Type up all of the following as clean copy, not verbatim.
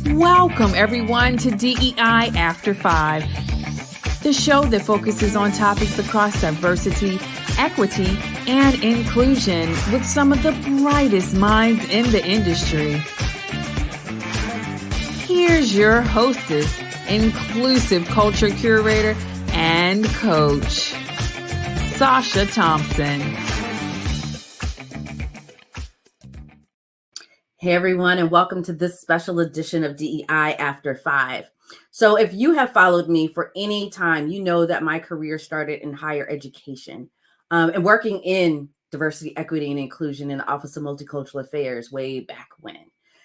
Welcome, everyone, to DEI After 5, the show that focuses on topics across diversity, equity, and inclusion with some of the brightest minds in the industry. Here's your hostess, inclusive culture curator and coach, Sasha Thompson. Hey everyone, and welcome to this special edition of DEI After 5. So if you have followed me for any time, you know that my career started in higher education and working in diversity, equity, and inclusion in the Office of Multicultural Affairs way back when.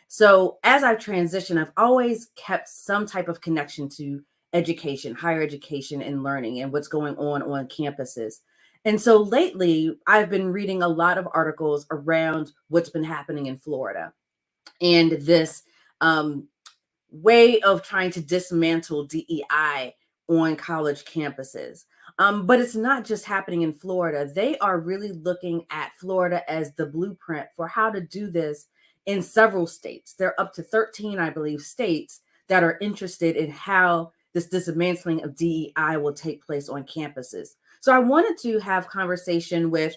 So as I've transitioned, I've always kept some type of connection to education, higher education, and learning and what's going on campuses. And so lately, I've been reading a lot of articles around what's been happening in Florida and this way of trying to dismantle DEI on college campuses. But it's not just happening in Florida. They are really looking at Florida as the blueprint for how to do this in several states. There are up to 13, I believe, states that are interested in how this dismantling of DEI will take place on campuses. So I wanted to have conversation with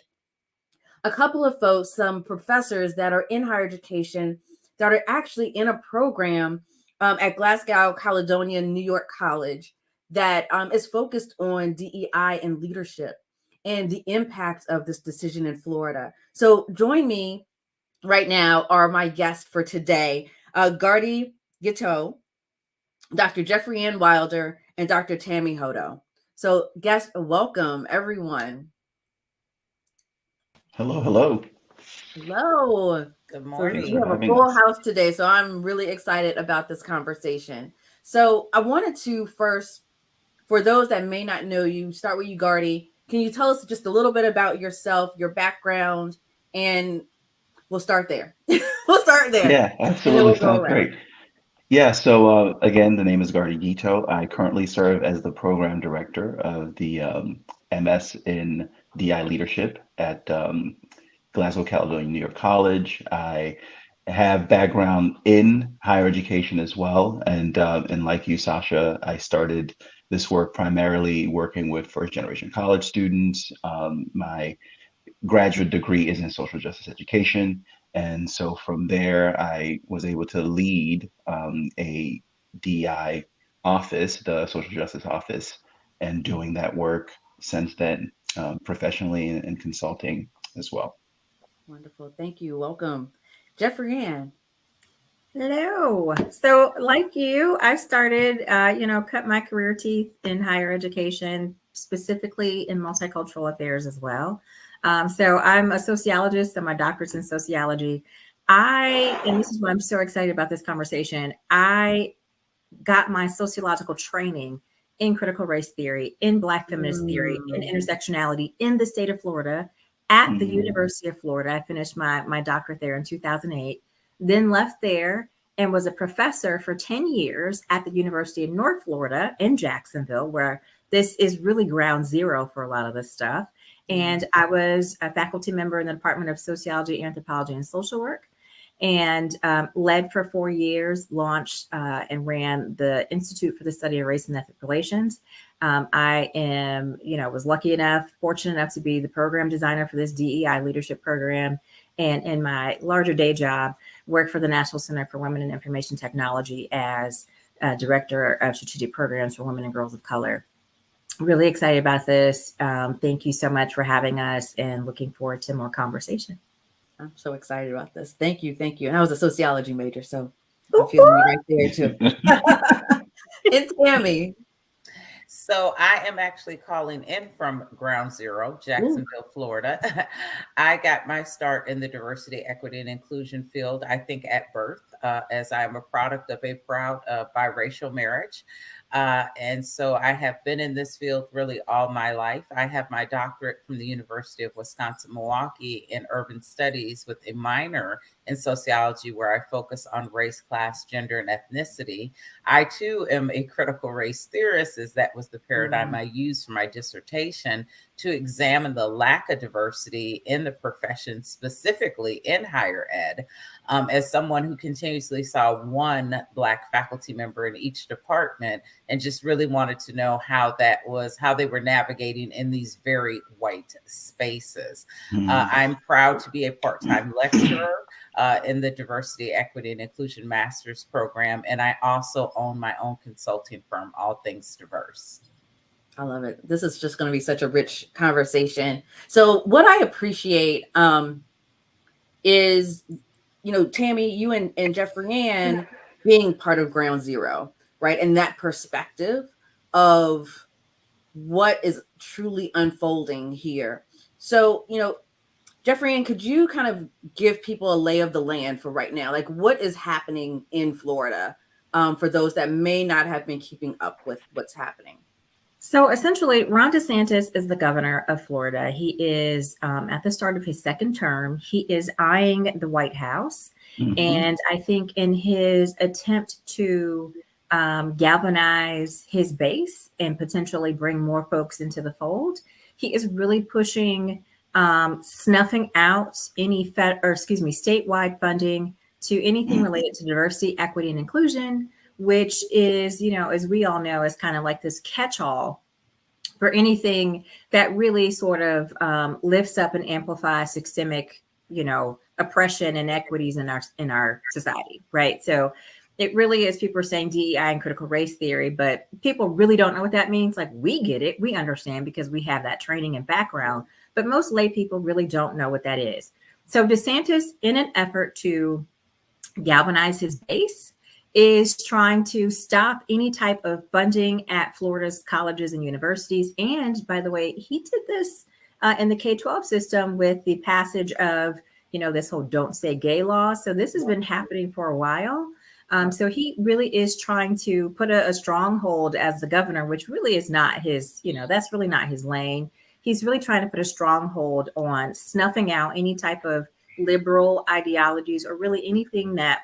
a couple of folks, some professors that are in higher education that are actually in a program at Glasgow, Caledonia, New York College that is focused on DEI and leadership and the impact of this decision in Florida. So join me right now are my guests for today, Gardy Giteau, Dr. Jeffrey Ann Wilder, and Dr. Tammy Hodo. So guests, welcome everyone. Hello, hello. Hello. Good morning. So we have a full house today, so I'm really excited about this conversation. So I wanted to first, for those that may not know you, start with you, Gardy. Can you tell us just a little bit about yourself, your background, and we'll start there. We'll start there. Yeah, absolutely. Sounds great. Yeah, so again, the name is Gardy Giteau. I currently serve as the program director of the MS in DEI leadership at Glasgow, Caledonia, New York College. I have background in higher education as well. And like you, Sasha, I started this work primarily working with first generation college students. My graduate degree is in social justice education. And so from there, I was able to lead a DEI office, the social justice office, and doing that work since then, professionally and consulting as well. Wonderful. Thank you. Welcome. Jeffrey Ann. Hello. So like you, I started, cut my career teeth in higher education, specifically in multicultural affairs as well. So I'm a sociologist, and my doctorate's in sociology. And this is why I'm so excited about this conversation. I got my sociological training in critical race theory, in Black feminist theory, in intersectionality in the state of Florida at the University of Florida. I finished my doctorate there in 2008, then left there and was a professor for 10 years at the University of North Florida in Jacksonville, where this is really ground zero for a lot of this stuff. And I was a faculty member in the Department of Sociology, Anthropology, and Social Work, and led for 4 years, launched and ran the Institute for the Study of Race and Ethnic Relations. I am, was fortunate enough to be the program designer for this DEI leadership program. And in my larger day job, work for the National Center for Women in Information Technology as director of strategic programs for women and girls of color. Really excited about this. Thank you so much for having us and looking forward to more conversation. I'm so excited about this. Thank you. Thank you. And I was a sociology major, so I'm feeling me right there too. And Tammy. So I am actually calling in from ground zero, Jacksonville, Florida. I got my start in the diversity, equity, and inclusion field, I think at birth, as I'm a product of a proud biracial marriage. And so I have been in this field really all my life. I have my doctorate from the University of Wisconsin-Milwaukee in urban studies with a minor in sociology where I focus on race, class, gender, and ethnicity. I too am a critical race theorist, as that was the paradigm I used for my dissertation to examine the lack of diversity in the profession, specifically in higher ed. As someone who continuously saw one Black faculty member in each department, and just really wanted to know how they were navigating in these very white spaces. I'm proud to be a part-time lecturer in the Diversity, Equity, and Inclusion Master's Program. And I also own my own consulting firm, All Things Diverse. I love it. This is just going to be such a rich conversation. So what I appreciate is, Tammy, you and Jeffrey Ann being part of Ground Zero, right? And that perspective of what is truly unfolding here. So, Jeffrey Ann, could you kind of give people a lay of the land for right now? Like, what is happening in Florida for those that may not have been keeping up with what's happening? So essentially, Ron DeSantis is the governor of Florida. He is at the start of his second term. He is eyeing the White House. And I think in his attempt to galvanize his base and potentially bring more folks into the fold, he is really pushing snuffing out any statewide funding to anything related to diversity, equity, and inclusion, which is, as we all know, is kind of like this catch-all for anything that really sort of lifts up and amplifies systemic, oppression and inequities in our society, right? So it really is, people are saying DEI and critical race theory, but people really don't know what that means. Like, we get it, we understand because we have that training and background, but most lay people really don't know what that is. So DeSantis, in an effort to galvanize his base, is trying to stop any type of funding at Florida's colleges and universities. And by the way, he did this in the K-12 system with the passage of, this whole don't say gay law. So this has been happening for a while. So he really is trying to put a stronghold as the governor, which really is not his, that's really not his lane. He's really trying to put a stronghold on snuffing out any type of liberal ideologies or really anything that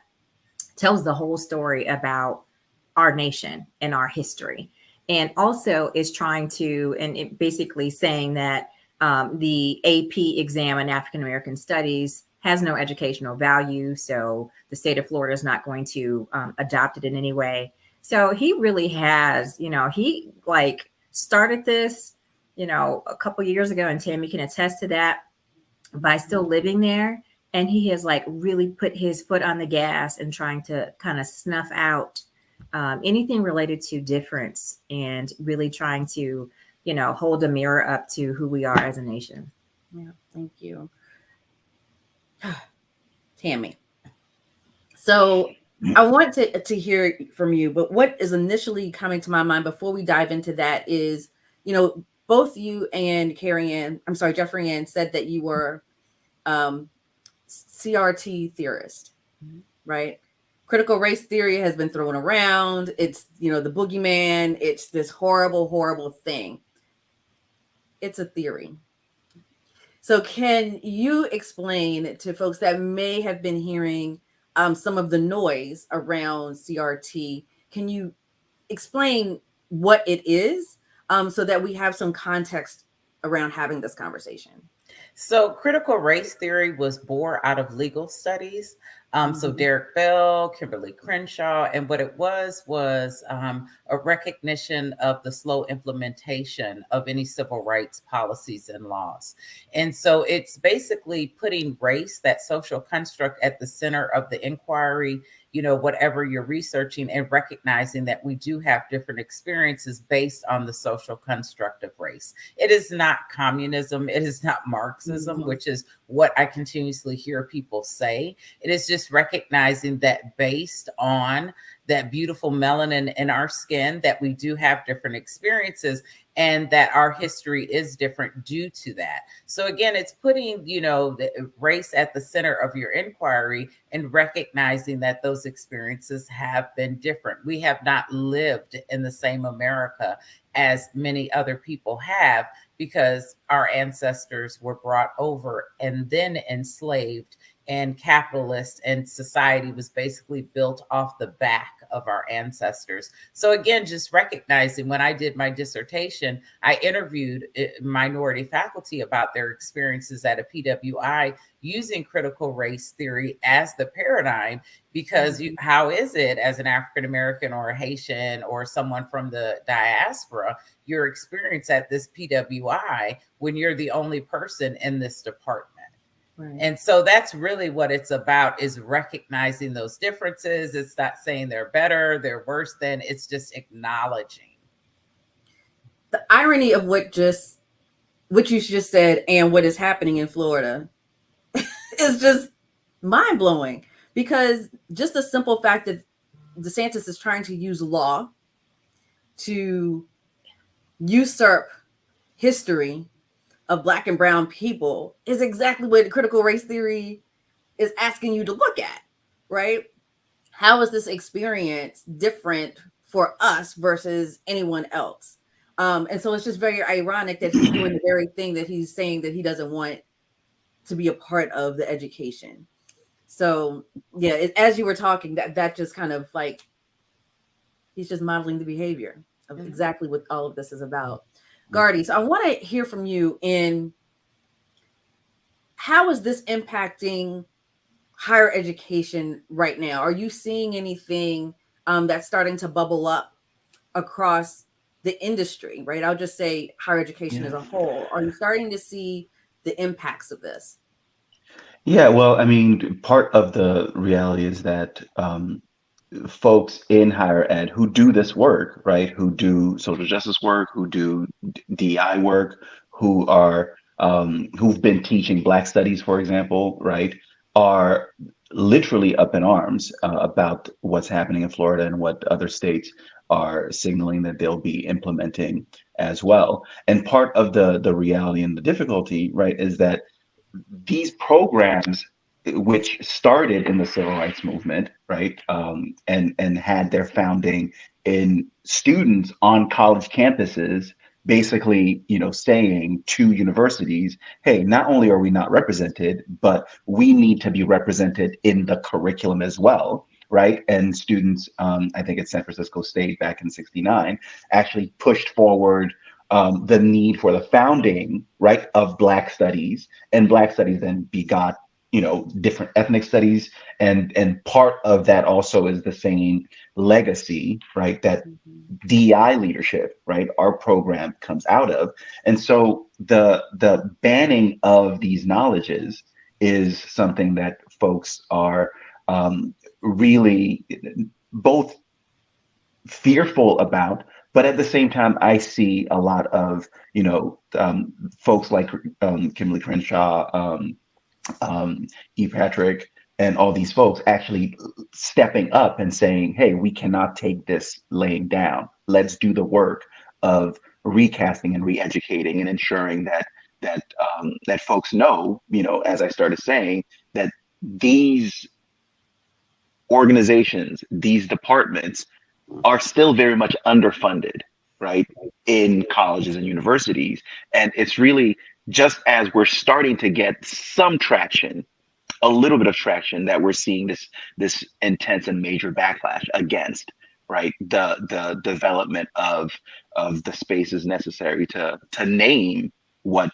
tells the whole story about our nation and our history. And also is trying to, and it basically saying that the AP exam in African American studies has no educational value. So the state of Florida is not going to adopt it in any way. So he really has, he started this, a couple years ago, and Tammy can attest to that, by still living there. And he has really put his foot on the gas and trying to kind of snuff out anything related to difference and really trying to, hold a mirror up to who we are as a nation. Yeah, thank you. Tammy. So I want to hear from you, but what is initially coming to my mind before we dive into that is, both you and Jeffrey Ann said that you were CRT theorist, right? Critical race theory has been thrown around. It's, the boogeyman. It's this horrible, horrible thing. It's a theory. So can you explain to folks that may have been hearing some of the noise around CRT, can you explain what it is so that we have some context around having this conversation? So critical race theory was born out of legal studies. So Derek Bell, Kimberly Crenshaw, and what it was a recognition of the slow implementation of any civil rights policies and laws. And so it's basically putting race, that social construct, at the center of the inquiry, whatever you're researching, and recognizing that we do have different experiences based on the social construct of race. It is not communism. It is not Marxism, which is what I continuously hear people say. It is just recognizing that based on that beautiful melanin in our skin, that we do have different experiences and that our history is different due to that. So again, it's putting, the race at the center of your inquiry and recognizing that those experiences have been different. We have not lived in the same America as many other people have, because our ancestors were brought over and then enslaved, and capitalist and society was basically built off the back of our ancestors. So again, just recognizing, when I did my dissertation, I interviewed minority faculty about their experiences at a PWI using critical race theory as the paradigm, because how is it as an African American or a Haitian or someone from the diaspora, your experience at this PWI when you're the only person in this department? Right. And so that's really what it's about, is recognizing those differences. It's not saying they're better, they're worse than, it's just acknowledging. The irony of what you just said and what is happening in Florida is just mind-blowing, because just the simple fact that DeSantis is trying to use law to usurp history of Black and brown people is exactly what critical race theory is asking you to look at, right? How is this experience different for us versus anyone else? And so it's just very ironic that he's doing the very thing that he's saying that he doesn't want to be a part of the education. So yeah, as you were talking, that just kind of like, he's just modeling the behavior of exactly what all of this is about. Gardy, so I want to hear from you in how is this impacting higher education right now? Are you seeing anything that's starting to bubble up across the industry, right? I'll just say higher education as a whole. Are you starting to see the impacts of this? Yeah, well, I mean, part of the reality is that folks in higher ed who do this work, right, who do social justice work, who do DEI work, who are who've been teaching Black studies, for example, right, are literally up in arms about what's happening in Florida and what other states are signaling that they'll be implementing as well. And part of the reality and the difficulty, right, is that these programs, which started in the civil rights movement, right, and had their founding in students on college campuses, basically, saying to universities, hey, not only are we not represented, but we need to be represented in the curriculum as well, right? And students, I think at San Francisco State back in '69, actually pushed forward the need for the founding, right, of Black studies, and Black studies then begot, different ethnic studies, and part of that also is the same legacy, right, that DEI leadership, right, our program comes out of. And so the banning of these knowledges is something that folks are really both fearful about, but at the same time, I see a lot of, folks like Kimberly Crenshaw, E. Patrick, and all these folks actually stepping up and saying, hey, we cannot take this laying down. Let's do the work of recasting and re-educating and ensuring that folks know, as I started saying, that these organizations, these departments are still very much underfunded, right, in colleges and universities. And it's really just as we're starting to get some traction, a little bit of traction, that we're seeing this intense and major backlash against, right, the development of the spaces necessary to name what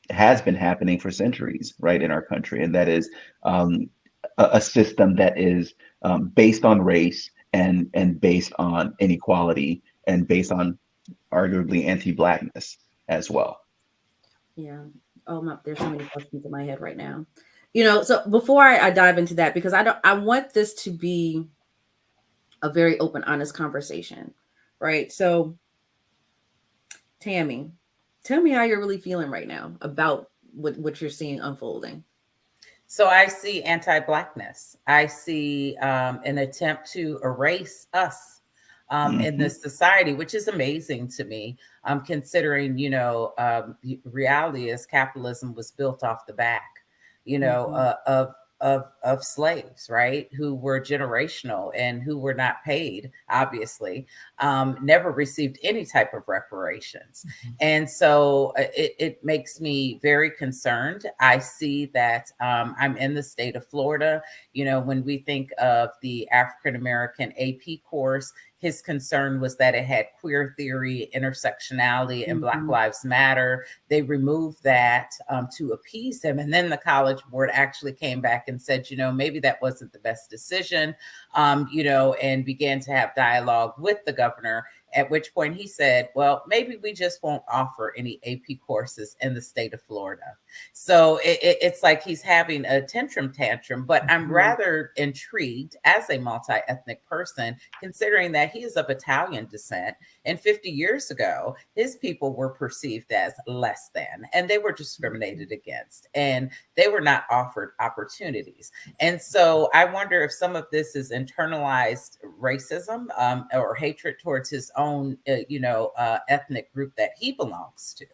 has been happening for centuries, right, in our country, and that is a system that is based on race and based on inequality and based on arguably anti-Blackness as well. Yeah. Oh, there's so many questions in my head right now. So before I dive into that, because I want this to be a very open, honest conversation, right? So Tammy, tell me how you're really feeling right now about what you're seeing unfolding. So I see anti-Blackness. I see an attempt to erase us in this society, which is amazing to me, considering, reality is capitalism was built off the back, of of slaves, right, who were generational and who were not paid, obviously, never received any type of reparations. And so it makes me very concerned. I see that I'm in the state of Florida. You know, when we think of the African American AP course, his concern was that it had queer theory, intersectionality, and Black Lives Matter. They removed that to appease him. And then the College Board actually came back and said, you know, maybe that wasn't the best decision, you know, and began to have dialogue with the governor, at which point he said, well, maybe we just won't offer any AP courses in the state of Florida. So it's like he's having a tantrum, but I'm rather intrigued as a multi-ethnic person, considering that he is of Italian descent. And 50 years ago, his people were perceived as less than, and they were discriminated against, and they were not offered opportunities. And so I wonder if some of this is internalized racism or hatred towards his own, ethnic group that he belongs to.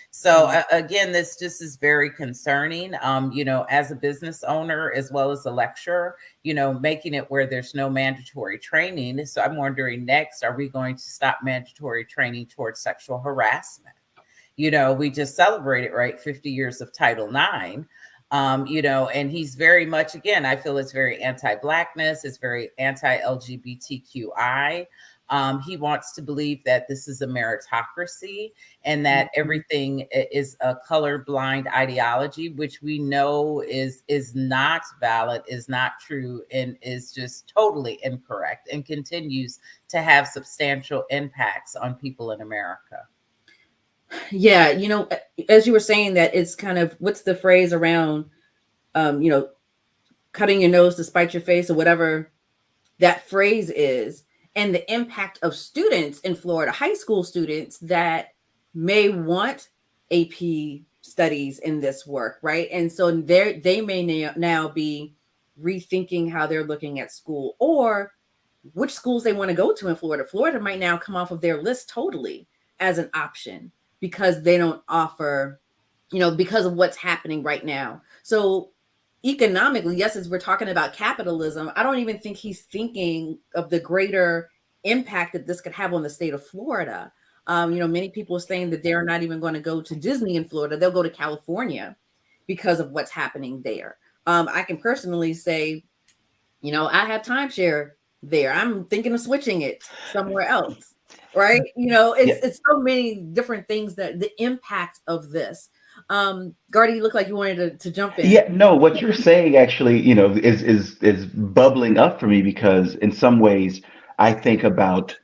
So again, this just is very concerning, as a business owner, as well as a lecturer, making it where there's no mandatory training. So I'm wondering next, are we going to stop mandatory training towards sexual harassment? We just celebrated, right, 50 years of Title IX. And he's very much, again, I feel it's very anti-Blackness, it's very anti-LGBTQI. He wants to believe that this is a meritocracy and that everything is a colorblind ideology, which we know is not valid, is not true, and is just totally incorrect, and continues to have substantial impacts on people in America. Yeah, as you were saying that, it's kind of, what's the phrase around, cutting your nose to spite your face, or whatever that phrase is, and the impact of students in Florida, high school students that may want AP studies in this work, right? And so they may now be rethinking how they're looking at school, or which schools they want to go to in Florida. Florida might now come off of their list totally as an option, because they don't offer, because of what's happening right now. So economically, yes, as we're talking about capitalism, I don't even think he's thinking of the greater impact that this could have on the state of Florida. Many people are saying that they're not even going to go to Disney in Florida. They'll go to California because of what's happening there. I can personally say, I have timeshare there. I'm thinking of switching it somewhere else. Right. It's so many different things, that the impact of this. Gardy, you look like you wanted to jump in. Yeah, no, what you're saying actually, is bubbling up for me, because in some ways I think about,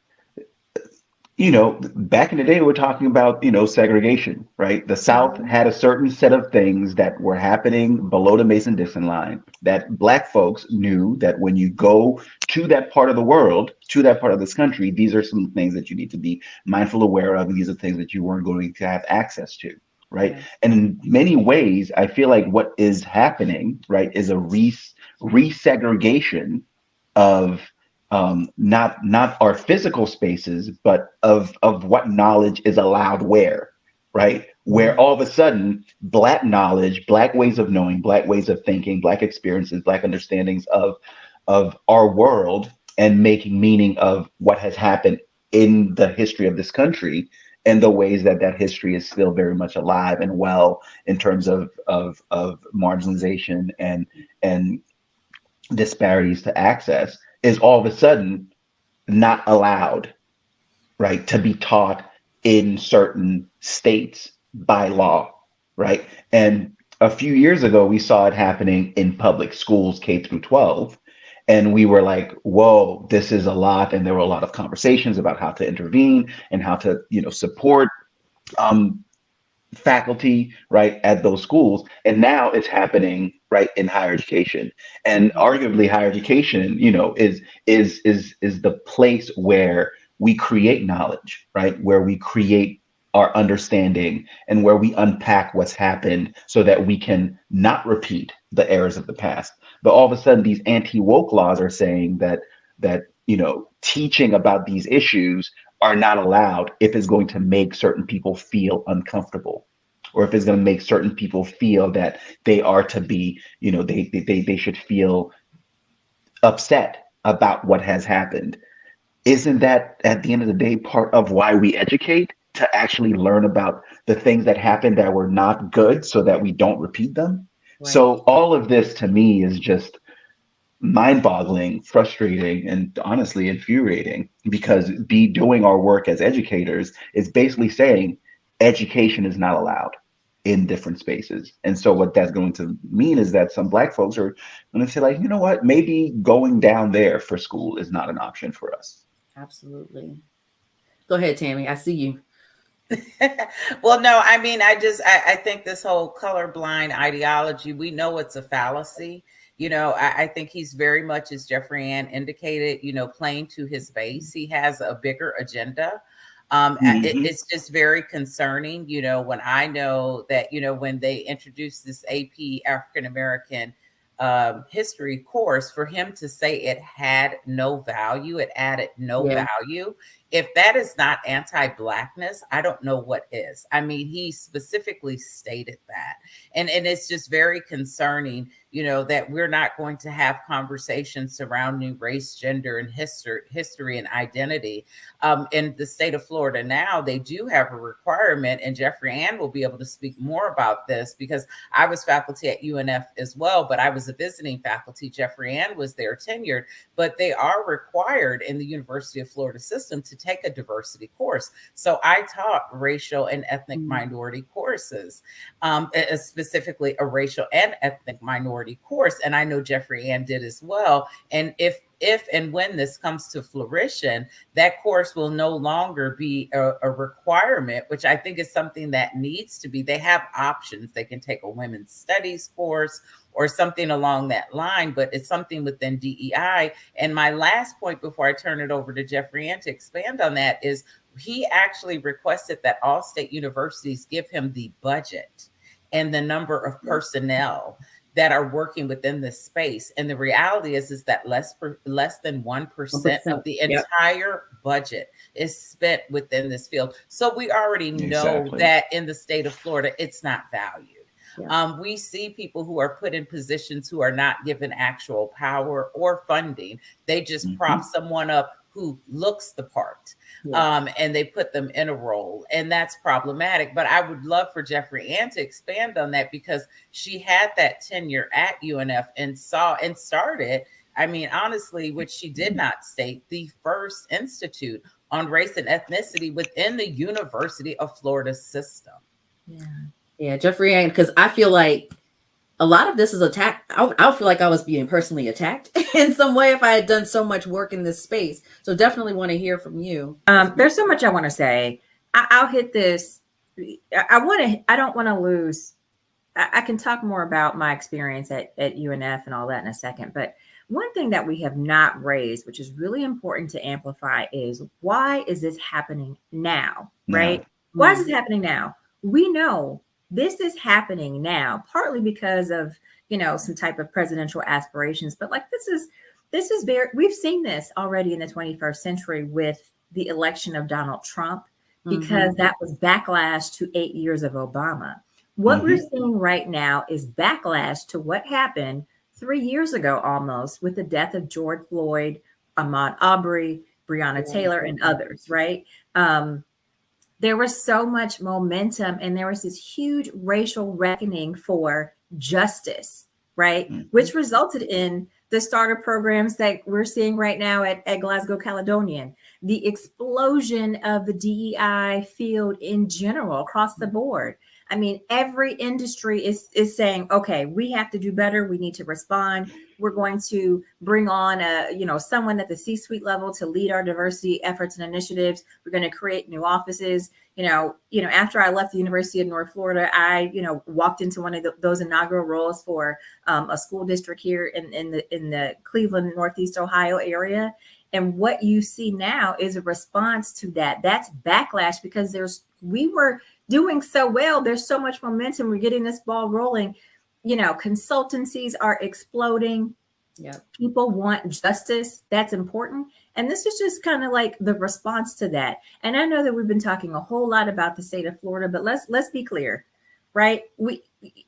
back in the day, we're talking about, segregation, right? The South had a certain set of things that were happening below the Mason-Dixon line, that Black folks knew that when you go to that part of the world, to that part of this country, these are some things that you need to be mindful, aware of. These are things that you weren't going to have access to, right? Yeah. And in many ways, I feel like what is happening, right, is a resegregation of not our physical spaces, but of what knowledge is allowed where, right? Where all of a sudden, Black knowledge, Black ways of knowing, Black ways of thinking, Black experiences, Black understandings of our world, and making meaning of what has happened in the history of this country, and the ways that history is still very much alive and well in terms of marginalization and disparities to access, is all of a sudden not allowed, right, to be taught in certain states by law, right? And a few years ago, we saw it happening in public schools, K through 12. And we were like, whoa, this is a lot. And there were a lot of conversations about how to intervene and how to, support faculty, right, at those schools. And now it's happening, right, in higher education. And arguably higher education, is the place where we create knowledge, right, where we create our understanding, and where we unpack what's happened so that we can not repeat the errors of the past. But all of a sudden, these anti-woke laws are saying that teaching about these issues are not allowed if it's going to make certain people feel uncomfortable, or if it's going to make certain people feel that they are to be, they should feel upset about what has happened. Isn't that at the end of the day part of why we educate, to actually learn about the things that happened that were not good so that we don't repeat them? Right. So all of this to me is just mind-boggling, frustrating, and honestly infuriating, because doing our work as educators is basically saying education is not allowed in different spaces. And so what that's going to mean is that some Black folks are going to say, like, you know what, maybe going down there for school is not an option for us. Absolutely. Go ahead, Tammy. I see you. Well, no, I mean, I think this whole colorblind ideology, we know it's a fallacy. I think he's very much, as Jeffrey Ann indicated, playing to his base. He has a bigger agenda. It's just very concerning, when I know that, when they introduced this AP African American history course, for him to say it had no value, it added no value. If that is not anti-Blackness, I don't know what is. I mean, he specifically stated that. And it's just very concerning, that we're not going to have conversations surrounding race, gender, and history and identity. In the state of Florida now, they do have a requirement, and Jeffrey Ann will be able to speak more about this, because I was faculty at UNF as well, but I was a visiting faculty. Jeffrey Ann was there tenured, but they are required in the University of Florida system to take a diversity course. So I taught racial and ethnic minority courses, specifically a racial and ethnic minority course. And I know Jeffrey Ann did as well. And if and when this comes to fruition, that course will no longer be a requirement, which I think is something that needs to be. They have options. They can take a women's studies course or something along that line, but it's something within DEI. And my last point before I turn it over to Jeffrey Ann to expand on that is, he actually requested that all state universities give him the budget and the number of personnel that are working within this space. And the reality is that less than 1% of the entire budget is spent within this field. So we already know that in the state of Florida, it's not valued. We see people who are put in positions who are not given actual power or funding. They just prop someone up who looks the part, and they put them in a role, and that's problematic. But I would love for Jeffrey Ann to expand on that, because she had that tenure at UNF and saw and started, I mean, honestly, which she did not state, the first institute on race and ethnicity within the University of Florida system. Yeah, Jeffrey Ann, because I feel like a lot of this is attack. I feel like I was being personally attacked in some way if I had done so much work in this space. So definitely want to hear from you. There's so much I want to say. I'll hit this. I don't want to lose. I can talk more about my experience at UNF and all that in a second. But one thing that we have not raised, which is really important to amplify, is why is this happening now, right? Why is this happening now? We know this is happening now, partly because of, some type of presidential aspirations, but like this is we've seen this already in the 21st century with the election of Donald Trump, because that was backlash to 8 years of Obama. What we're seeing right now is backlash to what happened 3 years ago almost, with the death of George Floyd, Ahmaud Arbery, Breonna Taylor, and others, right? There was so much momentum, and there was this huge racial reckoning for justice, right? Which resulted in the starter programs that we're seeing right now at Glasgow Caledonian, the explosion of the DEI field in general across the board. I mean, every industry is saying, okay, we have to do better. We need to respond. We're going to bring on someone at the C-suite level to lead our diversity efforts and initiatives. We're going to create new offices. After I left the University of North Florida, I, walked into one of those inaugural roles for a school district here in the Cleveland, Northeast Ohio area. And what you see now is a response to that. That's backlash, because we were doing so well. There's so much momentum. We're getting this ball rolling. Consultancies are exploding. People want justice. That's important. And this is just kind of like the response to that. And I know that we've been talking a whole lot about the state of Florida, but let's be clear. right?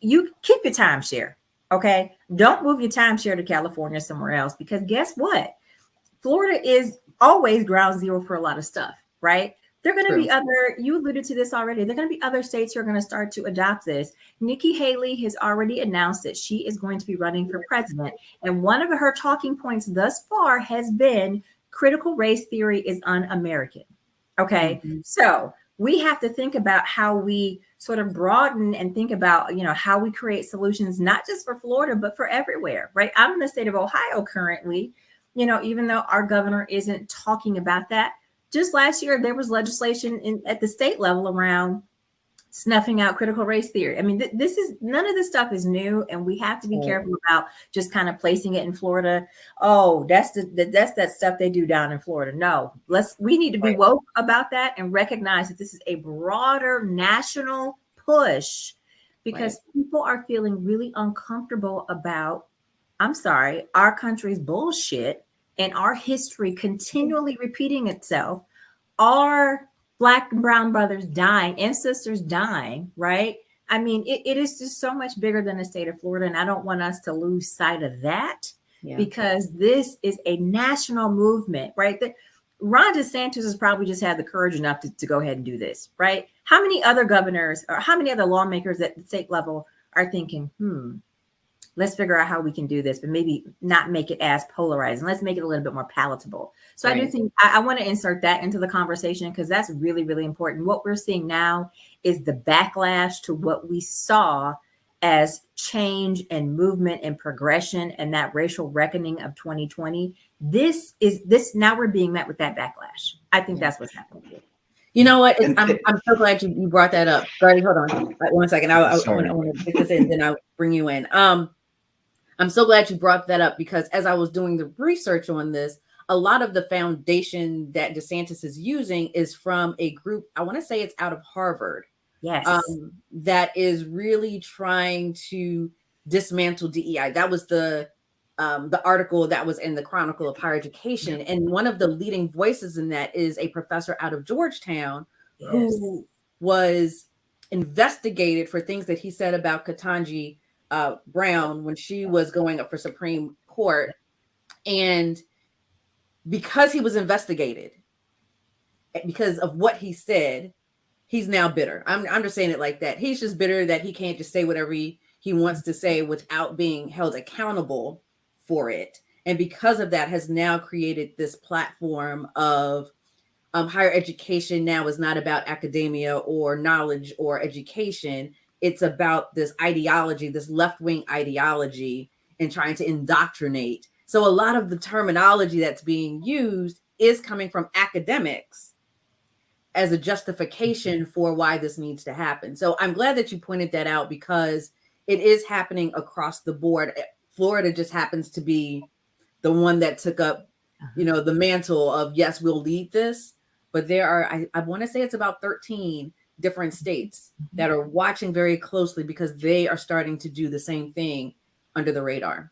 You keep your timeshare, okay? Don't move your timeshare to California or somewhere else, because guess what? Florida is always ground zero for a lot of stuff, right? There are going to be other, you alluded to this already, there are going to be other states who are going to start to adopt this. Nikki Haley has already announced that she is going to be running for president. And one of her talking points thus far has been critical race theory is un-American. Okay. Mm-hmm. So we have to think about how we sort of broaden and think about, how we create solutions, not just for Florida, but for everywhere, right? I'm in the state of Ohio currently, even though our governor isn't talking about that. Just last year, there was legislation at the state level around snuffing out critical race theory. I mean, none of this stuff is new, and we have to be careful about just kind of placing it in Florida. Oh, that's that stuff they do down in Florida. No, we need to be woke about that and recognize that this is a broader national push, because people are feeling really uncomfortable about, I'm sorry, our country's bullshit and our history continually repeating itself. Our Black and brown brothers dying and sisters dying, right? I mean, it is just so much bigger than the state of Florida. And I don't want us to lose sight of that, because this is a national movement, right? Ron DeSantis has probably just had the courage enough to go ahead and do this, right? How many other governors or how many other lawmakers at the state level are thinking, let's figure out how we can do this, but maybe not make it as polarizing. Let's make it a little bit more palatable. So I do think I want to insert that into the conversation, because that's really, really important. What we're seeing now is the backlash to what we saw as change and movement and progression and that racial reckoning of 2020. This now we're being met with that backlash. I think that's what's happening. You know what? I'm so glad you brought that up. Sorry, hold on. One second. I want to get this in, then I'll bring you in. I'm so glad you brought that up, because as I was doing the research on this, a lot of the foundation that DeSantis is using is from a group, I want to say it's out of Harvard. Yes. That is really trying to dismantle DEI. That was the article that was in the Chronicle of Higher Education. And one of the leading voices in that is a professor out of Georgetown who was investigated for things that he said about Ketanji Brown when she was going up for Supreme Court. And because he was investigated, because of what he said, he's now bitter. I'm just saying it like that. He's just bitter that he can't just say whatever he wants to say without being held accountable for it. And because of that has now created this platform of higher education now is not about academia or knowledge or education. It's about this ideology, this left-wing ideology, and trying to indoctrinate. So a lot of the terminology that's being used is coming from academics as a justification for why this needs to happen. So I'm glad that you pointed that out, because it is happening across the board. Florida just happens to be the one that took up, the mantle of, yes, we'll lead this. But there are, I want to say it's about 13 different states that are watching very closely, because they are starting to do the same thing under the radar.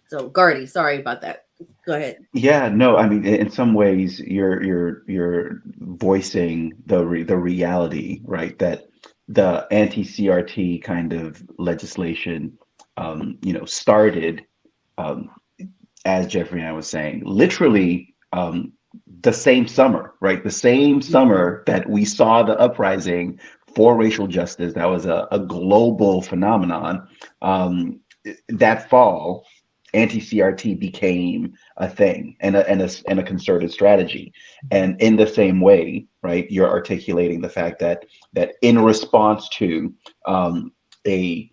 So Gardy, sorry about that. Go ahead. Yeah, no, I mean, in some ways, you're voicing the reality, right? That the anti-CRT kind of legislation, started, as Jeffrey and I was saying, literally the same summer, right? The same summer that we saw the uprising for racial justice. That was a global phenomenon. That fall, anti-CRT became a thing and a concerted strategy. And in the same way, right, you're articulating the fact that in response to a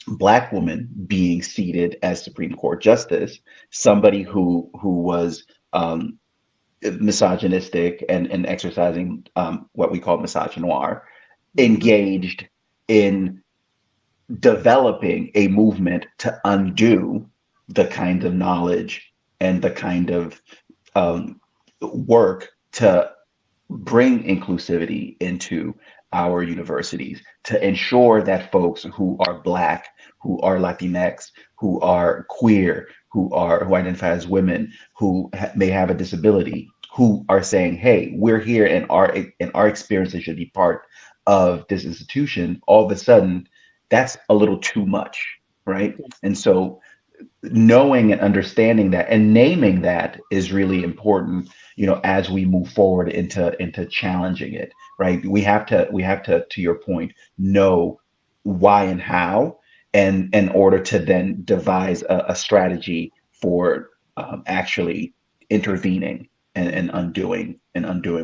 Black woman being seated as Supreme Court justice, somebody who was misogynistic and exercising what we call misogynoir, engaged in developing a movement to undo the kind of knowledge and the kind of work to bring inclusivity into our universities, to ensure that folks who are Black, who are Latinx, who are queer, who identify as women, who may have a disability, who are saying, hey, we're here and our experiences should be part of this institution, all of a sudden that's a little too much, right? And so knowing and understanding that and naming that is really important, as we move forward into challenging it, right? We have to your point, know why and how, and in order to then devise a strategy for actually intervening and undoing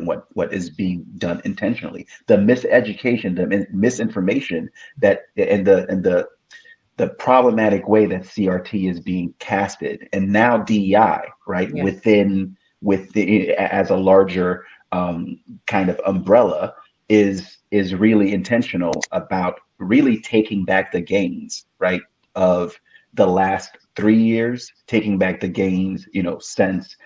what is being done intentionally. The miseducation, the misinformation that and the problematic way that CRT is being casted, and now DEI, right, Yeah. with the as a larger kind of umbrella, is really intentional about really taking back the gains, right, of the last 3 years, taking back the gains, since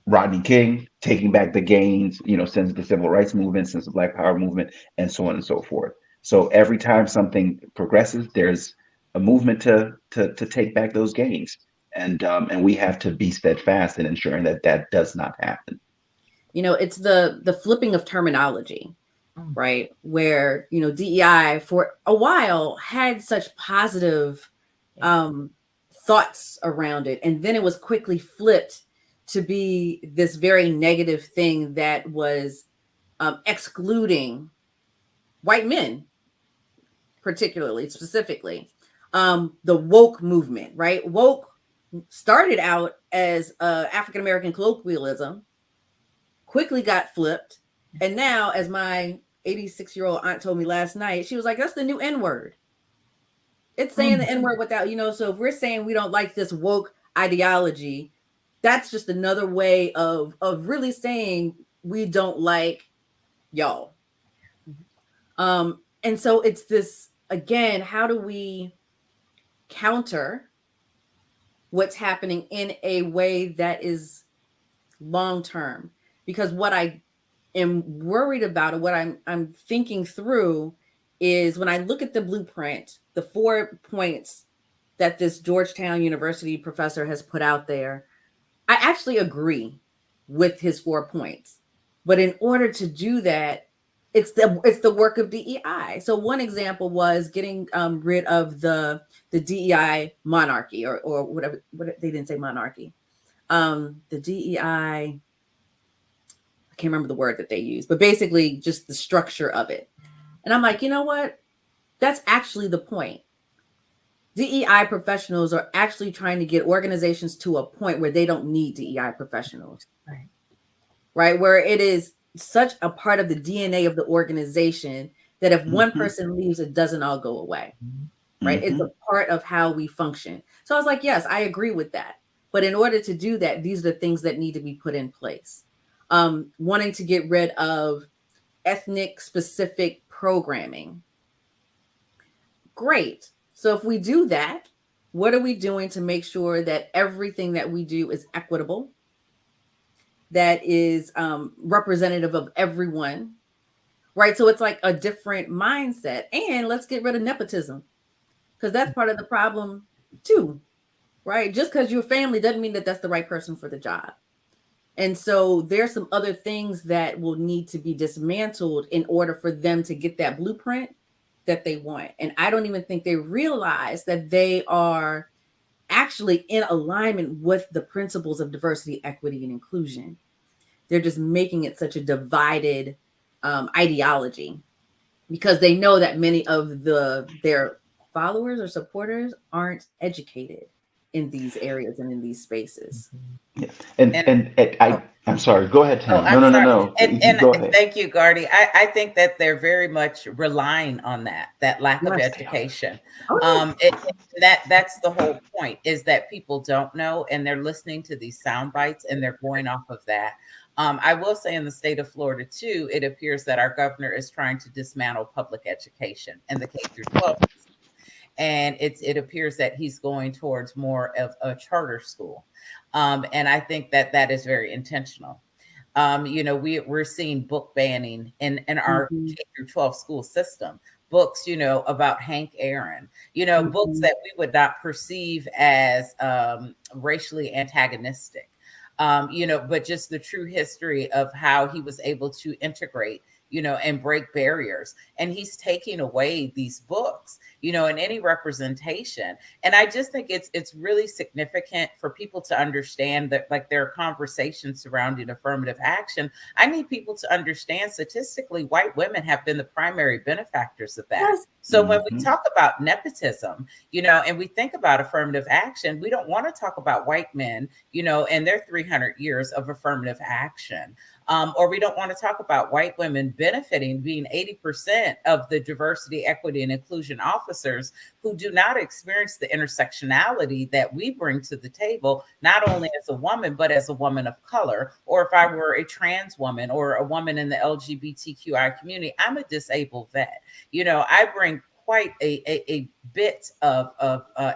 Rodney King, taking back the gains, since the civil rights movement, since the Black Power movement, and so on and so forth. So every time something progresses, there's a movement to take back those gains, and we have to be steadfast in ensuring that that does not happen. It's the flipping of terminology, right? Where DEI for a while had such positive thoughts around it, and then it was quickly flipped to be this very negative thing that was excluding white men, particularly, specifically. The woke movement, right? Woke started out as African American colloquialism, quickly got flipped, and now, as my 86-year-old aunt told me last night, she was like, "That's the new N-word. It's saying the N-word without, so if we're saying we don't like this woke ideology, that's just another way of really saying we don't like y'all." And so it's this, again, how do we counter what's happening in a way that is long-term? Because what I am worried about, or what I'm thinking through, is when I look at the blueprint, the 4 points that this Georgetown University professor has put out there, I actually agree with his 4 points. But in order to do that, it's the work of DEI. So one example was getting rid of the DEI monarchy, or whatever. They didn't say monarchy. The DEI, I can't remember the word that they used, but basically just the structure of it. And I'm like, you know what? That's actually the point. DEI professionals are actually trying to get organizations to a point where they don't need DEI professionals. Right? Where it is such a part of the DNA of the organization that if one person leaves, it doesn't all go away. Right? It's a part of how we function. So I was like, yes, I agree with that. But in order to do that, these are the things that need to be put in place. Wanting to get rid of ethnic specific programming. Great. So if we do that, what are we doing to make sure that everything that we do is equitable, that is representative of everyone, right? So it's like a different mindset. And let's get rid of nepotism, because that's part of the problem too, right? Just because you're family doesn't mean that that's the right person for the job. And so there's some other things that will need to be dismantled in order for them to get that blueprint that they want. And I don't even think they realize that they are actually in alignment with the principles of diversity, equity, and inclusion. They're just making it such a divided ideology, because they know that many of their followers or supporters aren't educated in these areas and in these spaces. Yeah. And I'm sorry. Go ahead, Tam. No. And Go ahead. thank you, Gardy. I think that they're very much relying on that lack of education. That's the whole point, is that people don't know, and they're listening to these sound bites and they're going off of that. I will say, in the state of Florida too, it appears that our governor is trying to dismantle public education and the K through 12. And it appears that he's going towards more of a charter school. And I think that is very intentional. We're seeing book banning in our K through 12 school system. Books, about Hank Aaron, books that we would not perceive as racially antagonistic, but just the true history of how he was able to integrate and break barriers. And he's taking away these books, and any representation. And I just think it's really significant for people to understand that, like, there are conversations surrounding affirmative action. I need people to understand statistically, white women have been the primary benefactors of that. Yes. So when we talk about nepotism, and we think about affirmative action, we don't want to talk about white men, and their 300 years of affirmative action. Or we don't want to talk about white women benefiting, being 80% of the diversity, equity, and inclusion officers who do not experience the intersectionality that we bring to the table, not only as a woman, but as a woman of color. Or if I were a trans woman or a woman in the LGBTQI community, I'm a disabled vet. I bring quite a bit of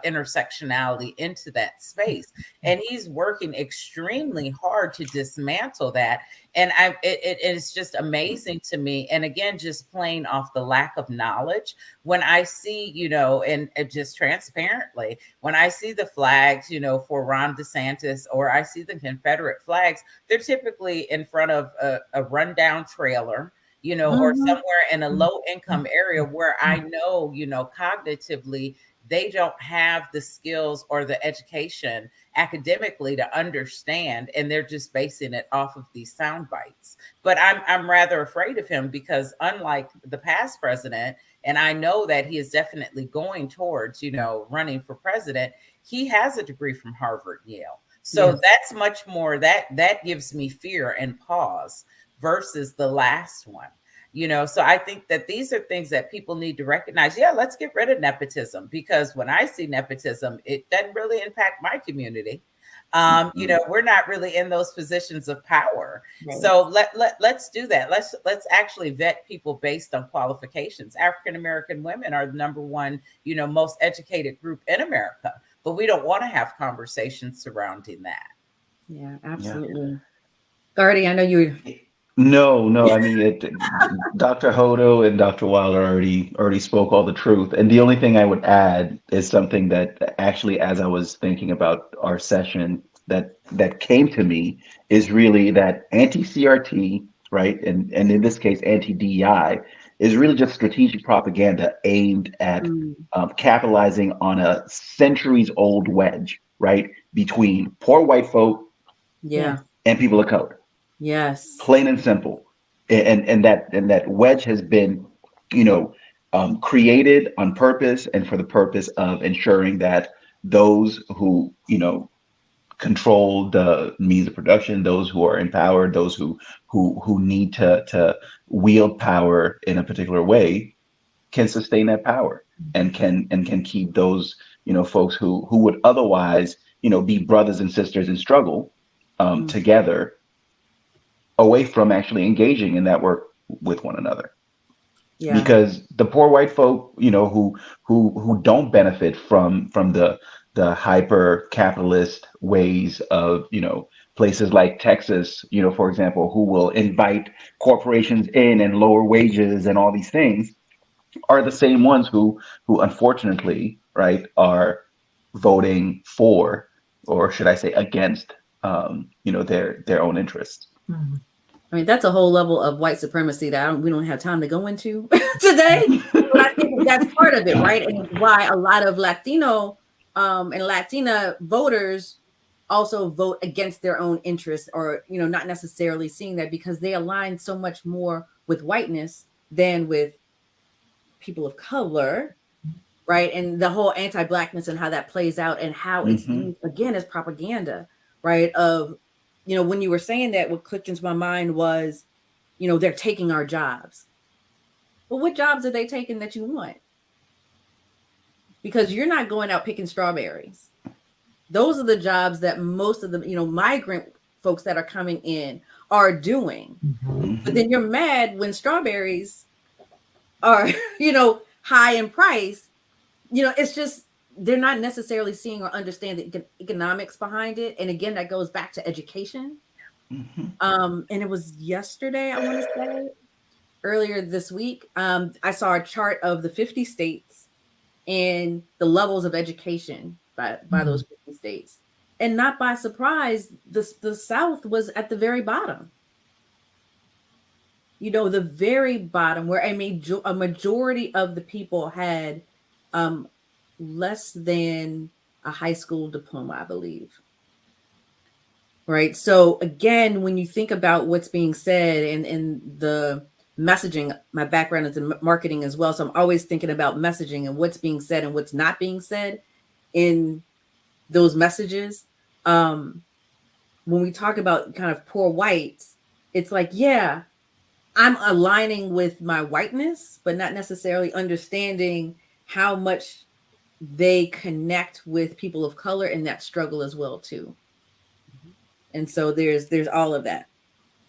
intersectionality into that space. And he's working extremely hard to dismantle that. And it's just amazing to me. And again, just playing off the lack of knowledge, when I see, and just transparently, when I see the flags, for Ron DeSantis, or I see the Confederate flags, they're typically in front of a rundown trailer, or somewhere in a low income area where I know, cognitively, they don't have the skills or the education academically to understand, and they're just basing it off of these sound bites. But I'm rather afraid of him, because unlike the past president, and I know that he is definitely going towards, running for president, he has a degree from Harvard, Yale. So yes, that's much more, that gives me fear and pause versus the last one. So I think that these are things that people need to recognize. Yeah, let's get rid of nepotism, because when I see nepotism, it doesn't really impact my community. We're not really in those positions of power. Right. So let's do that. Let's actually vet people based on qualifications. African-American women are the number one, most educated group in America, but we don't want to have conversations surrounding that. Yeah, absolutely. Yeah. Gardy, I know you. No. I mean, Dr. Hodo and Dr. Wilder already spoke all the truth. And the only thing I would add is something that actually, as I was thinking about our session, that came to me, is really that anti-CRT, right? And in this case, anti-DEI is really just strategic propaganda aimed at capitalizing on a centuries-old wedge, right, between poor white folk, and people of color. Yes. Plain and simple. And that wedge has been, created on purpose, and for the purpose of ensuring that those who, control the means of production, those who are empowered, those who need to wield power in a particular way, can sustain that power, and can keep those, folks who would otherwise, be brothers and sisters in struggle together, away from actually engaging in that work with one another. Yeah. Because the poor white folk, who don't benefit from the hyper capitalist ways of, places like Texas, for example, who will invite corporations in and lower wages and all these things, are the same ones who unfortunately, right, are voting for, or should I say against, their own interests. Mm-hmm. I mean, that's a whole level of white supremacy that we don't have time to go into today. But I think that's part of it, right? And why a lot of Latino and Latina voters also vote against their own interests, or, not necessarily seeing that, because they align so much more with whiteness than with people of color, right? And the whole anti-Blackness and how that plays out, and how it's used, again, as propaganda, right? Of, when you were saying that, what clicked into my mind was, they're taking our jobs. Well, what jobs are they taking that you want? Because you're not going out picking strawberries. Those are the jobs that most of the, migrant folks that are coming in are doing. Mm-hmm. But then you're mad when strawberries are, high in price. It's just, they're not necessarily seeing or understand the economics behind it. And again, that goes back to education. Mm-hmm. And it was yesterday, I want to say, earlier this week, I saw a chart of the 50 states and the levels of education by those 50 states. And not by surprise, the South was at the very bottom. the very bottom where a majority of the people had less than a high school diploma, I believe. Right. So again, when you think about what's being said and the messaging, my background is in marketing as well. So I'm always thinking about messaging and what's being said and what's not being said in those messages. When we talk about kind of poor whites, it's like, yeah, I'm aligning with my whiteness, but not necessarily understanding how much they connect with people of color in that struggle as well, too. And so there's all of that.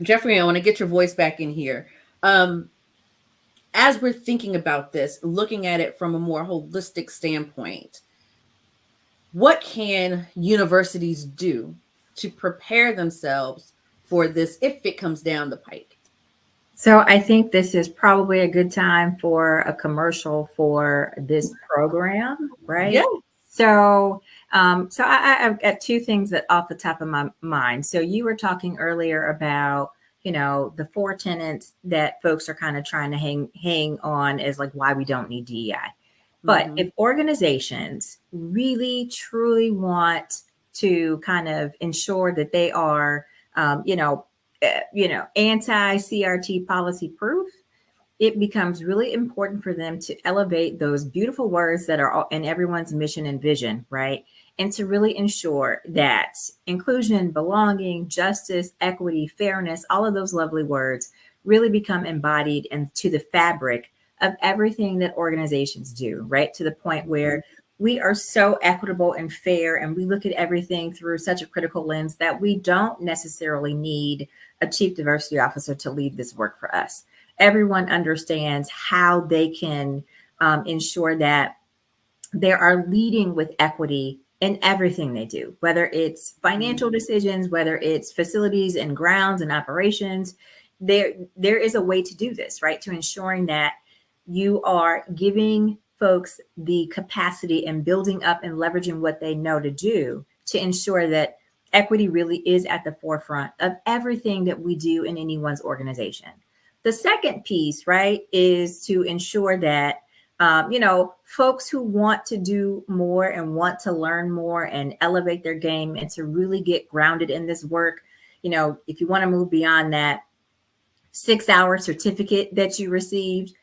Jeffrey, I want to get your voice back in here. As we're thinking about this, looking at it from a more holistic standpoint, what can universities do to prepare themselves for this if it comes down the pike? So I think this is probably a good time for a commercial for this program, right? Yeah. So I've got two things that off the top of my mind. So you were talking earlier about, the 4 tenets that folks are kind of trying to hang on as like why we don't need DEI. But if organizations really truly want to kind of ensure that they are, anti-CRT policy proof, it becomes really important for them to elevate those beautiful words that are in everyone's mission and vision, right? And to really ensure that inclusion, belonging, justice, equity, fairness, all of those lovely words really become embodied into the fabric of everything that organizations do, right? To the point where we are so equitable and fair, and we look at everything through such a critical lens that we don't necessarily need a chief diversity officer to lead this work for us. Everyone understands how they can ensure that they are leading with equity in everything they do, whether it's financial decisions, whether it's facilities and grounds and operations. There is a way to do this, right? To ensuring that you are giving folks the capacity and building up and leveraging what they know to do to ensure that equity really is at the forefront of everything that we do in anyone's organization. The second piece, right, is to ensure that, folks who want to do more and want to learn more and elevate their game and to really get grounded in this work, if you want to move beyond that 6-hour certificate that you received,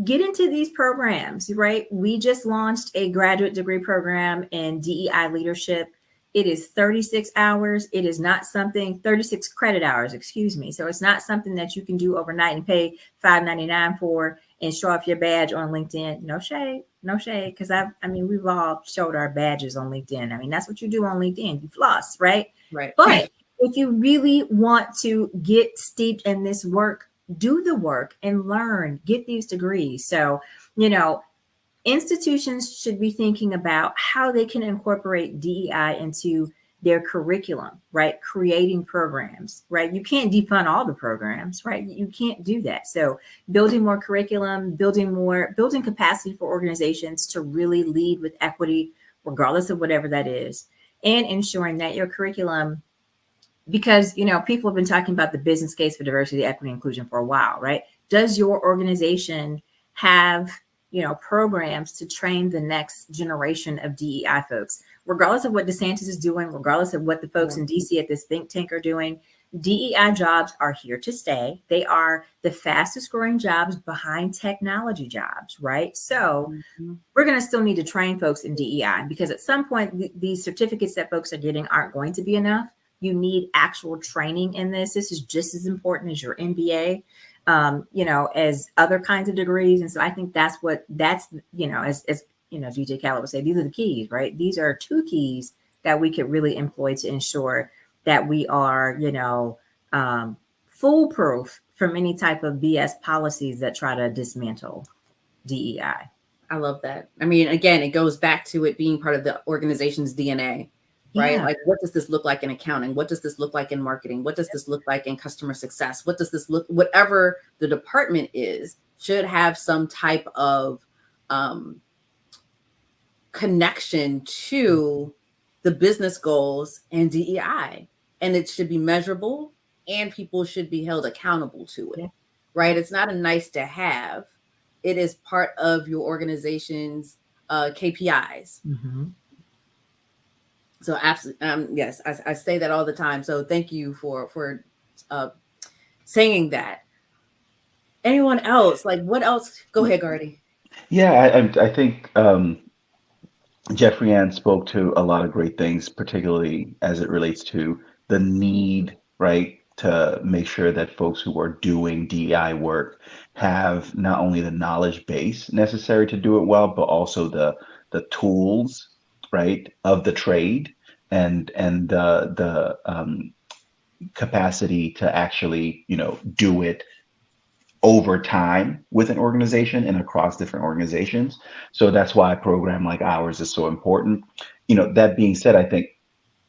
get into these programs, right? We just launched a graduate degree program in DEI leadership. It is 36 hours. It is not something, 36 credit hours, excuse me. So it's not something that you can do overnight and pay $5.99 for and show off your badge on LinkedIn. No shade. Because we've all showed our badges on LinkedIn. I mean, that's what you do on LinkedIn. You floss, right? Right. But if you really want to get steeped in this work, do the work and learn, get these degrees. So, institutions should be thinking about how they can incorporate DEI into their curriculum, right? Creating programs, right? You can't defund all the programs, right? You can't do that. So building more curriculum, building capacity for organizations to really lead with equity, regardless of whatever that is, and ensuring that your curriculum, because, people have been talking about the business case for diversity, equity, inclusion for a while, right? Does your organization have programs to train the next generation of DEI folks, regardless of what DeSantis is doing, regardless of what the folks in DC at this think tank are doing? DEI jobs are here to stay. They are the fastest growing jobs behind technology jobs, right? So we're going to still need to train folks in DEI, because at some point, these certificates that folks are getting aren't going to be enough. You need actual training in this. This is just as important as your MBA. As other kinds of degrees. And so I think as DJ Khaled would say, these are the keys, right? These are 2 keys that we could really employ to ensure that we are, foolproof from any type of BS policies that try to dismantle DEI. I love that. I mean, again, it goes back to it being part of the organization's DNA. Right? Yeah. Like, what does this look like in accounting? What does this look like in marketing? What does this look like in customer success? What does this look, whatever the department is, should have some type of connection to the business goals and DEI. And it should be measurable, and people should be held accountable to it. right? It's not a nice to have. It is part of your organization's KPIs. Mm-hmm. So absolutely, yes, I say that all the time. So thank you for saying that. Anyone else? Like, what else? Go ahead, Gardy. Yeah, I think Jeffrey Ann spoke to a lot of great things, particularly as it relates to the need, right, to make sure that folks who are doing DEI work have not only the knowledge base necessary to do it well, but also the tools, right, of the trade and the capacity to actually, do it over time with an organization and across different organizations. So that's why a program like ours is so important. That being said, I think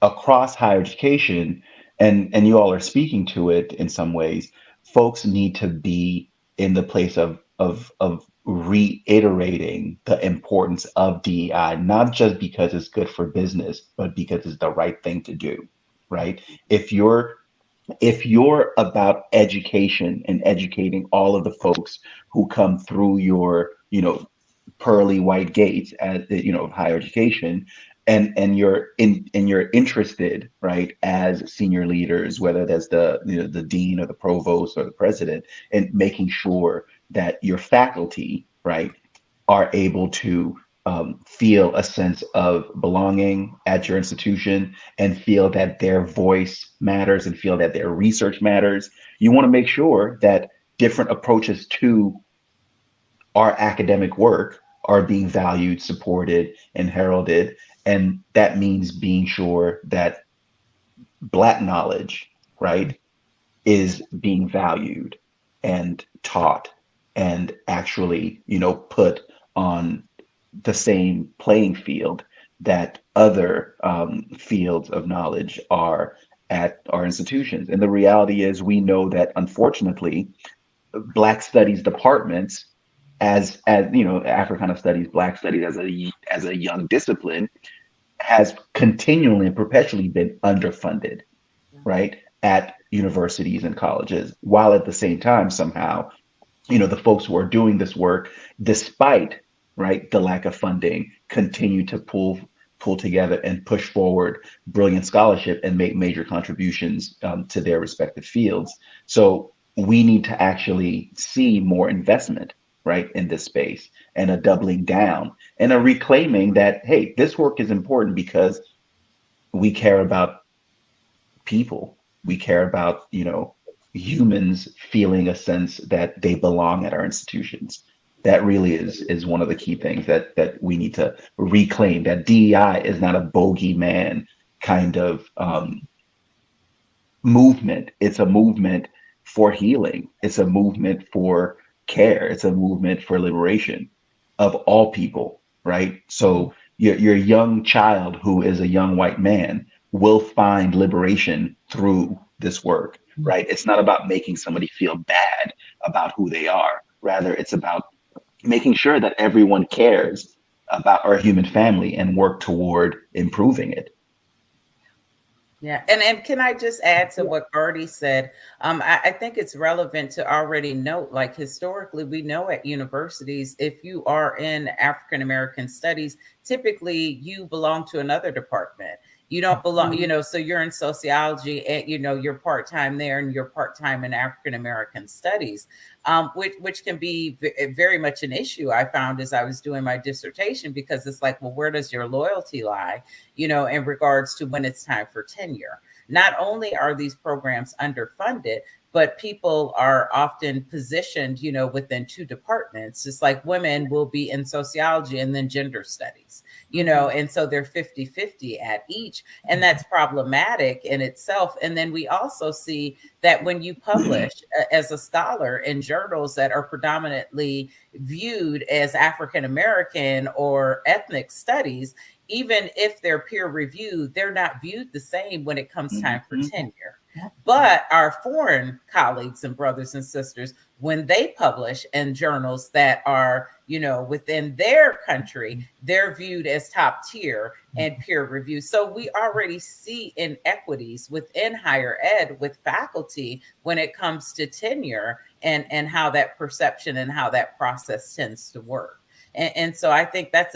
across higher education, and you all are speaking to it in some ways, folks need to be in the place of reiterating the importance of DEI, not just because it's good for business, but because it's the right thing to do, right? If you're about education and educating all of the folks who come through your, pearly white gates at the, higher education, and you're interested, right, as senior leaders, whether that's the dean or the provost or the president, and making sure that your faculty, right, are able to feel a sense of belonging at your institution and feel that their voice matters and feel that their research matters. You want to make sure that different approaches to our academic work are being valued, supported, and heralded. And that means being sure that Black knowledge, right, is being valued and taught and actually, put on the same playing field that other fields of knowledge are at our institutions. And the reality is, we know that unfortunately, Black studies departments, as Africana studies, Black studies as a young discipline, has continually and perpetually been underfunded, right, at universities and colleges, while at the same time, somehow, the folks who are doing this work, despite, right, the lack of funding, continue to pull together and push forward brilliant scholarship and make major contributions to their respective fields. So we need to actually see more investment, right, in this space, and a doubling down and a reclaiming that, hey, this work is important because we care about people. We care about, humans feeling a sense that they belong at our institutions. That really is one of the key things that we need to reclaim. That DEI is not a bogeyman kind of movement. It's a movement for healing. It's a movement for care. It's a movement for liberation of all people, right? So your young child who is a young white man will find liberation through this work, right? It's not about making somebody feel bad about who they are. Rather, it's about making sure that everyone cares about our human family and work toward improving it. Yeah, and can I just add to what Gardy said? I think it's relevant to already note, like historically, we know at universities, if you are in African American studies, typically you belong to another department. You don't belong, so you're in sociology and, you're part-time there and you're part-time in African American studies, which can be very much an issue, I found, as I was doing my dissertation, because it's like, well, where does your loyalty lie, in regards to when it's time for tenure? Not only are these programs underfunded, but people are often positioned, within two departments. It's like women will be in sociology and then gender studies, and so they're 50-50 at each. And that's problematic in itself. And then we also see that when you publish as a scholar in journals that are predominantly viewed as African American or ethnic studies, even if they're peer reviewed, they're not viewed the same when it comes time for tenure. But our foreign colleagues and brothers and sisters, when they publish in journals that are, within their country, they're viewed as top tier and peer reviewed. So we already see inequities within higher ed with faculty when it comes to tenure and how that perception and how that process tends to work. And so I think that's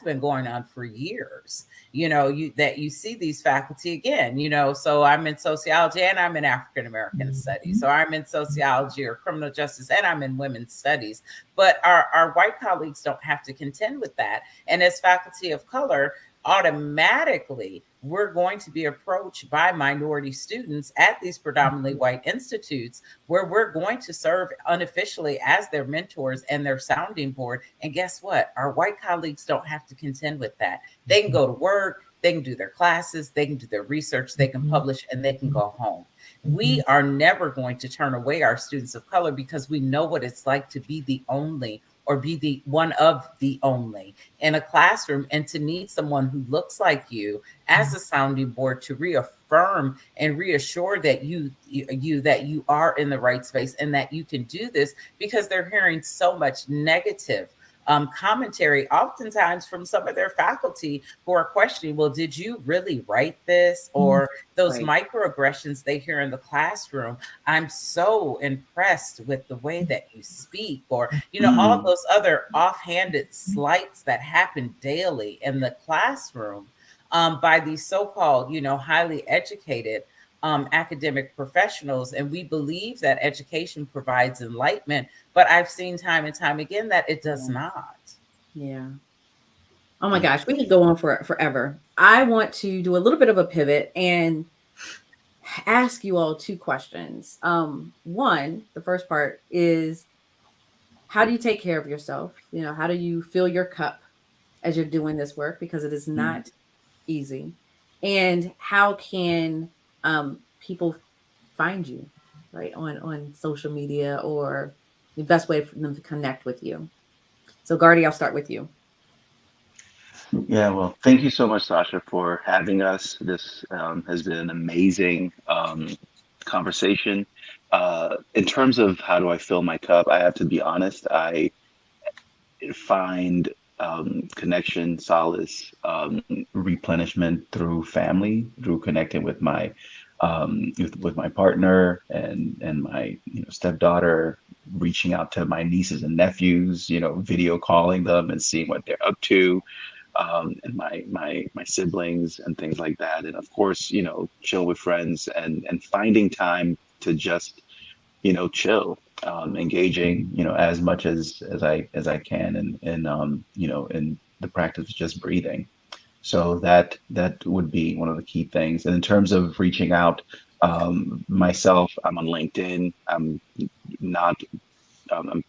been going on for years, you see these faculty again, so I'm in sociology and I'm in African American studies. So I'm in sociology or criminal justice and I'm in women's studies. But our white colleagues don't have to contend with that. And as faculty of color, automatically we're going to be approached by minority students at these predominantly white institutes where we're going to serve unofficially as their mentors and their sounding board. And guess what? Our white colleagues don't have to contend with that. They can go to work, they can do their classes, they can do their research, they can publish, and they can go home. We are never going to turn away our students of color because we know what it's like to be the only or be the one of the only in a classroom, and to need someone who looks like you as a sounding board to reaffirm and reassure that you are in the right space and that you can do this, because they're hearing so much negative commentary, oftentimes from some of their faculty who are questioning, well, did you really write this? Or those microaggressions they hear in the classroom. I'm so impressed with the way that you speak, or, all those other offhanded slights that happen daily in the classroom by these so-called, highly educated academic professionals. And we believe that education provides enlightenment, but I've seen time and time again that it does not. Yeah. Oh my gosh, we could go on forever. I want to do a little bit of a pivot and ask you all two questions. One, the first part is, how do you take care of yourself? How do you fill your cup as you're doing this work? Because it is not easy. And how can people find you, right, on social media, or the best way for them to connect with you? So Gardy, I'll start with you. Yeah, well, thank you so much, Sasha, for having us. This has been an amazing conversation. In terms of how do I fill my cup, I have to be honest, I find connection, solace, replenishment through family, through connecting with my partner and my stepdaughter, reaching out to my nieces and nephews, video calling them and seeing what they're up to, and my siblings and things like that. And of course, chill with friends and finding time to just chill, engaging, as much as I can, and in the practice of just breathing. So that would be one of the key things. And in terms of reaching out, myself, I'm on LinkedIn. I'm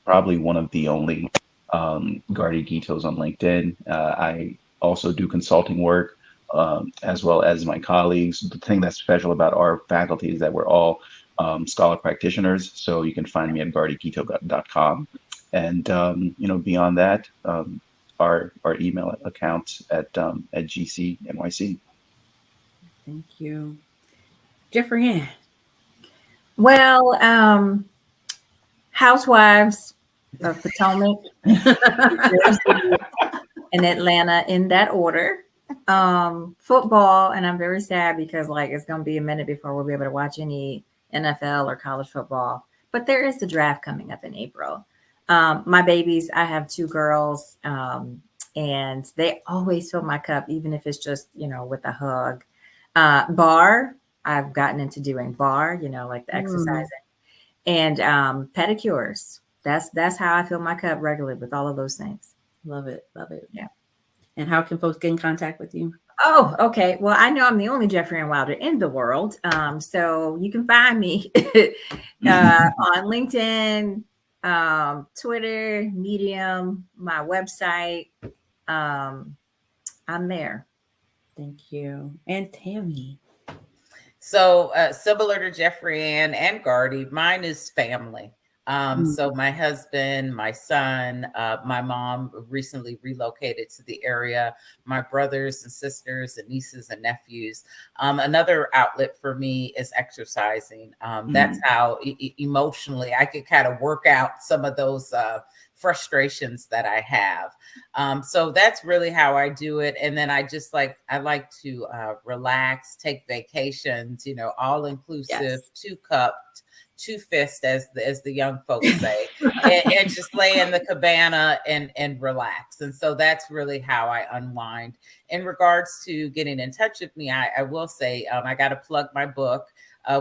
probably one of the only Gardy Guitos on LinkedIn. I also do consulting work, as well as my colleagues. The thing that's special about our faculty is that we're all scholar practitioners. So you can find me at gardyguito.com. And beyond that, our email accounts at GC NYC. Thank you. Jeffrey Ann. Well, Housewives of Potomac in Atlanta, in that order. Football, and I'm very sad because it's going to be a minute before we'll be able to watch any NFL or college football. But there is the draft coming up in April. My babies, I have two girls, and they always fill my cup, even if it's just, with a hug. Bar, I've gotten into doing bar, like the exercising, and pedicures. That's how I fill my cup regularly, with all of those things. Love it. Love it. Yeah. And how can folks get in contact with you? Oh, okay. Well, I know I'm the only Jeffrey Ann Wilder in the world. So you can find me on LinkedIn, Twitter, Medium, my website. I'm there. Thank you. And Tammy. So similar to Jeffrey Ann and Gardy, mine is family. So my husband, my son, my mom recently relocated to the area, my brothers and sisters and nieces and nephews. Another outlet for me is exercising. That's how emotionally I could kind of work out some of those frustrations that I have. So that's really how I do it. And then I like to relax, take vacations, all inclusive, Yes. 2-cupped, 2-fist, as the young folks say, and just lay in the cabana and relax. And so that's really how I unwind. In regards to getting in touch with me, I will say I got to plug my book.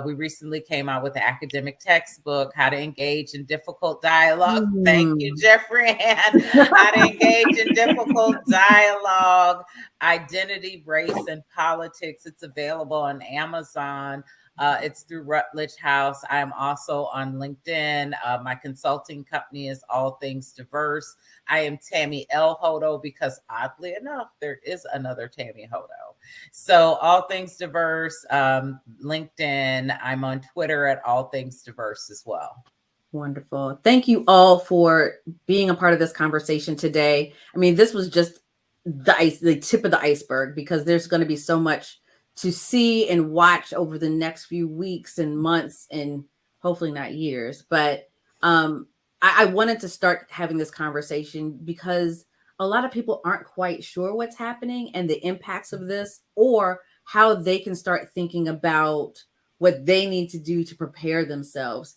We recently came out with an academic textbook, How to Engage in Difficult Dialogue. Thank you, Jeffrey Ann. How to Engage in Difficult Dialogue, Identity, Race, and Politics. It's available on Amazon. It's through Rutledge House. I am also on LinkedIn. My consulting company is All Things Diverse. I am Tammy L. Hodo because oddly enough, there is another Tammy Hodo. So All Things Diverse, LinkedIn. I'm on Twitter at All Things Diverse as well. Wonderful. Thank you all for being a part of this conversation today. I mean, this was just the tip of the iceberg, because there's going to be so much to see and watch over the next few weeks and months, and hopefully not years. But I wanted to start having this conversation because a lot of people aren't quite sure what's happening and the impacts of this, or how they can start thinking about what they need to do to prepare themselves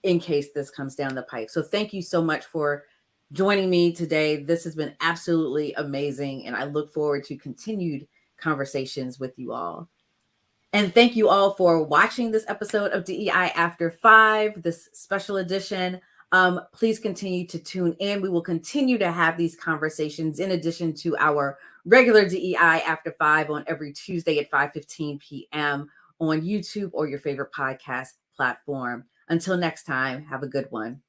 in case this comes down the pipe. So thank you so much for joining me today. This has been absolutely amazing, and I look forward to continued conversations with you all. And thank you all for watching this episode of DEI After 5, this special edition. Please continue to tune in. We will continue to have these conversations in addition to our regular DEI After 5 on every Tuesday at 5:15 p.m. on YouTube or your favorite podcast platform. Until next time, have a good one.